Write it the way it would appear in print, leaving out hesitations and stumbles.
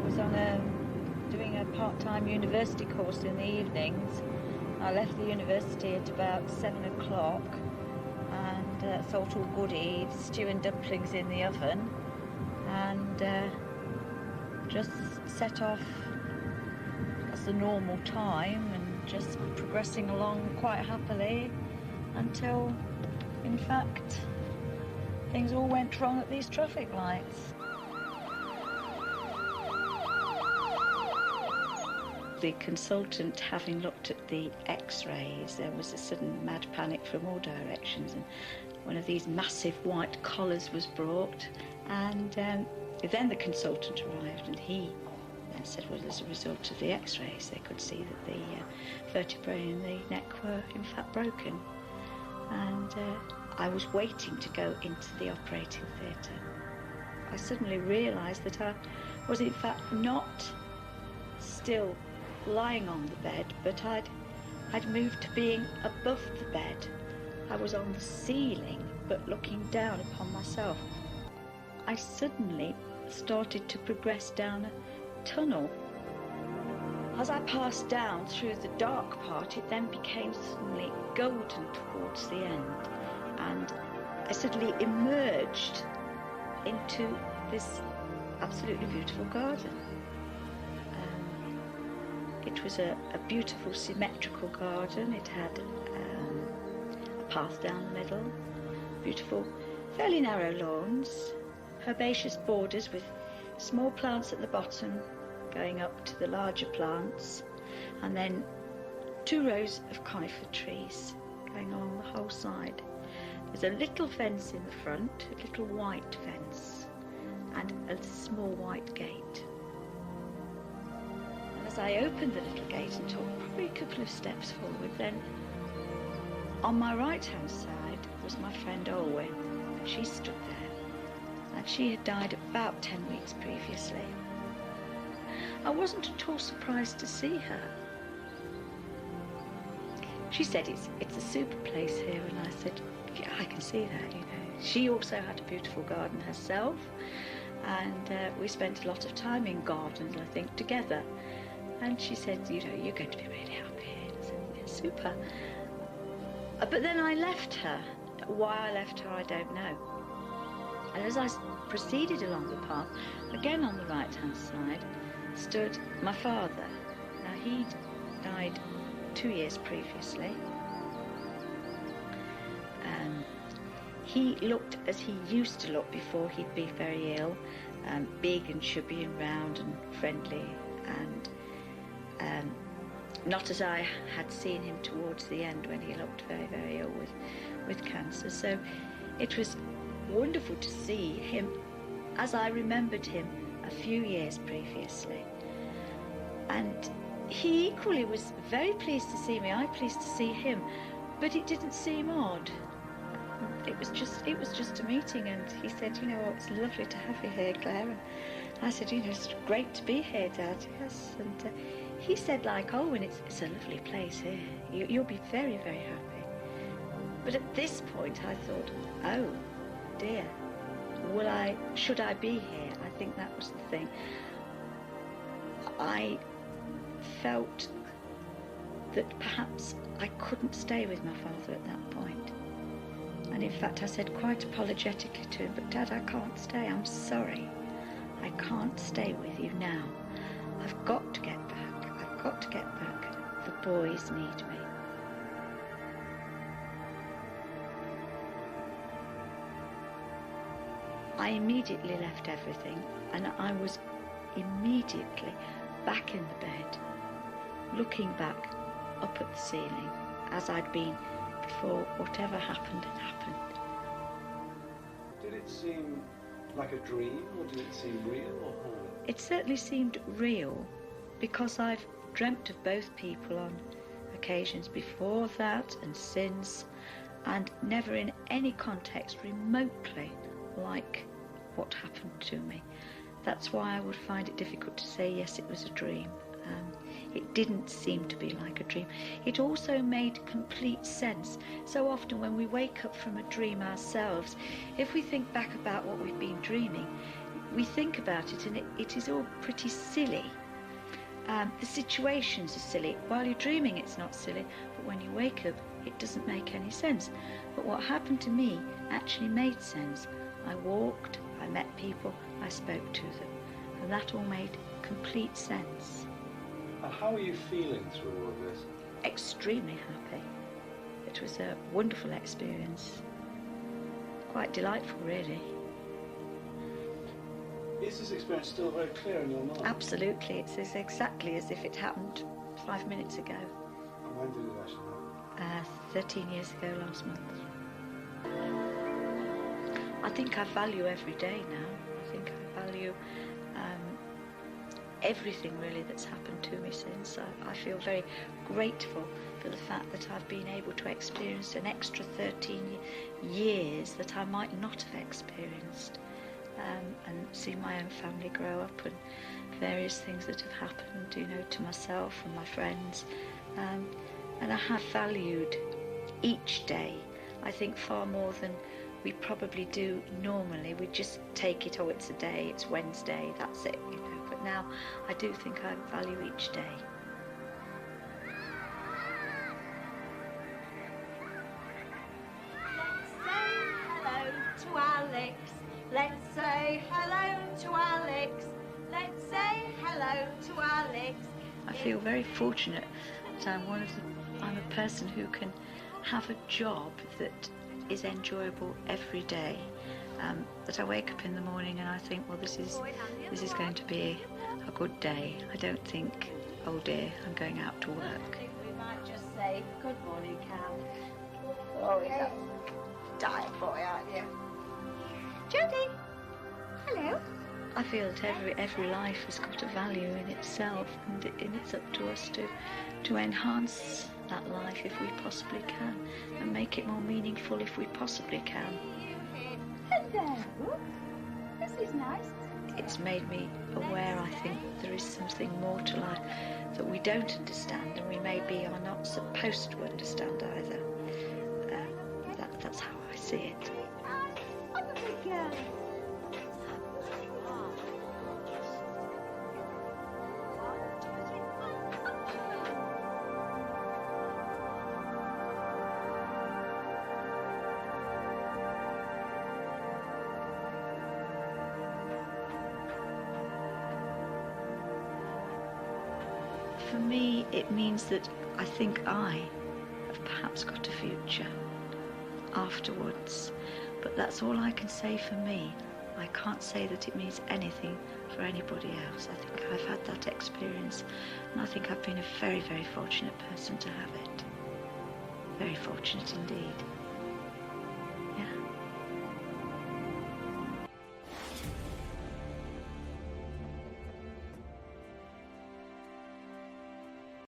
was on doing a part-time university course in the evenings. I left the university at about 7 o'clock and thought all goody, stew and dumplings in the oven, and just set off as the normal time and just progressing along quite happily until, in fact, things all went wrong at these traffic lights. The consultant, having looked at the x-rays, there was a sudden mad panic from all directions, and one of these massive white collars was brought, and then the consultant arrived, and he then said, well, as a result of the x-rays they could see that the vertebrae in the neck were in fact broken. And I was waiting to go into the operating theatre. I suddenly realised that I was in fact not still lying on the bed, but I'd moved to being above the bed. I was on the ceiling, but looking down upon myself. I suddenly started to progress down a tunnel. As I passed down through the dark part, it then became suddenly golden towards the end, and I suddenly emerged into this absolutely beautiful garden. It was a beautiful symmetrical garden. It had a path down the middle, beautiful, fairly narrow lawns, herbaceous borders with small plants at the bottom going up to the larger plants, and then 2 rows of conifer trees going along the whole side. There's a little fence in the front, a little white fence, and a small white gate. As I opened the little gate and took probably a couple of steps forward, then on my right-hand side was my friend Olwen, and she stood there, and she had died about 10 weeks previously. I wasn't at all surprised to see her. She said, it's a super place here, and I said, yeah, I can see that, you know. She also had a beautiful garden herself, and we spent a lot of time in gardens, I think, together. And she said, you know, you're going to be really happy. I said, yeah, super. But then I left her. Why I left her, I don't know. And as I proceeded along the path, again on the right-hand side, stood my father. Now, he'd died 2 years previously. He looked as he used to look before he'd be very ill, big and chubby and round and friendly, and not as I had seen him towards the end when he looked very, very ill with cancer. So it was wonderful to see him as I remembered him a few years previously. And he equally was very pleased to see me, I pleased to see him, but it didn't seem odd. It was just a meeting, and he said, you know, oh, it's lovely to have you here, Claire. And I said, you know, it's great to be here, Dad. Yes. And he said, like, oh, and it's a lovely place here. You'll be very, very happy. But at this point, I thought, oh dear, should I be here? I think that was the thing. I felt that perhaps I couldn't stay with my father at that point. And in fact, I said quite apologetically to him, but Dad, I can't stay. I'm sorry. I can't stay with you now. I've got to get back. I've got to get back. The boys need me. I immediately left everything, and I was immediately back in the bed, looking back up at the ceiling as I'd been before whatever happened had happened. Did it seem like a dream, or did it seem real or? It certainly seemed real, because I've dreamt of both people on occasions before that and since, and never in any context remotely like what happened to me. That's why I would find it difficult to say yes, it was a dream. It didn't seem to be like a dream. It also made complete sense. So often when we wake up from a dream ourselves, if we think back about what we've been dreaming, we think about it and it is all pretty silly. The situations are silly. While you're dreaming, it's not silly, but when you wake up, it doesn't make any sense. But what happened to me actually made sense. I walked, I met people, I spoke to them, and that all made complete sense. And how are you feeling through all of this? Extremely happy. It was a wonderful experience. Quite delightful, really. Is this experience still very clear in your mind? Absolutely. It's exactly as if it happened 5 minutes ago. And when did it actually happen? 13 years ago last month. I think I value every day now. I think I value everything really that's happened to me since. I feel very grateful for the fact that I've been able to experience an extra 13 years that I might not have experienced, and see my own family grow up and various things that have happened, you know, to myself and my friends, and I have valued each day, I think, far more than we probably do normally. We just take it, oh, it's a day, it's Wednesday, that's it, you know. But now I do think I value each day. Let's say hello to Alex. Let's say hello to Alex. Let's say hello to Alex. I feel very fortunate that I'm a person who can have a job that is enjoyable every day. That I wake up in the morning and I think, well, this is going to be a good day. I don't think, oh dear, I'm going out to work. I think we might just say good morning, Cal. Oh, yeah. Diet boy, aren't you? Judy, hello. I feel that every life has got a value in itself, and it's up to us to enhance that life if we possibly can, and make it more meaningful if we possibly can. Hello. This is nice. It's made me aware, I think, there is something more to life that we don't understand, and we maybe are not supposed to understand either. That's how I see it. I'm a big girl. For me, it means that I think I have perhaps got a future afterwards, but that's all I can say for me. I can't say that it means anything for anybody else. I think I've had that experience, and I think I've been a very, very fortunate person to have it. Very fortunate indeed.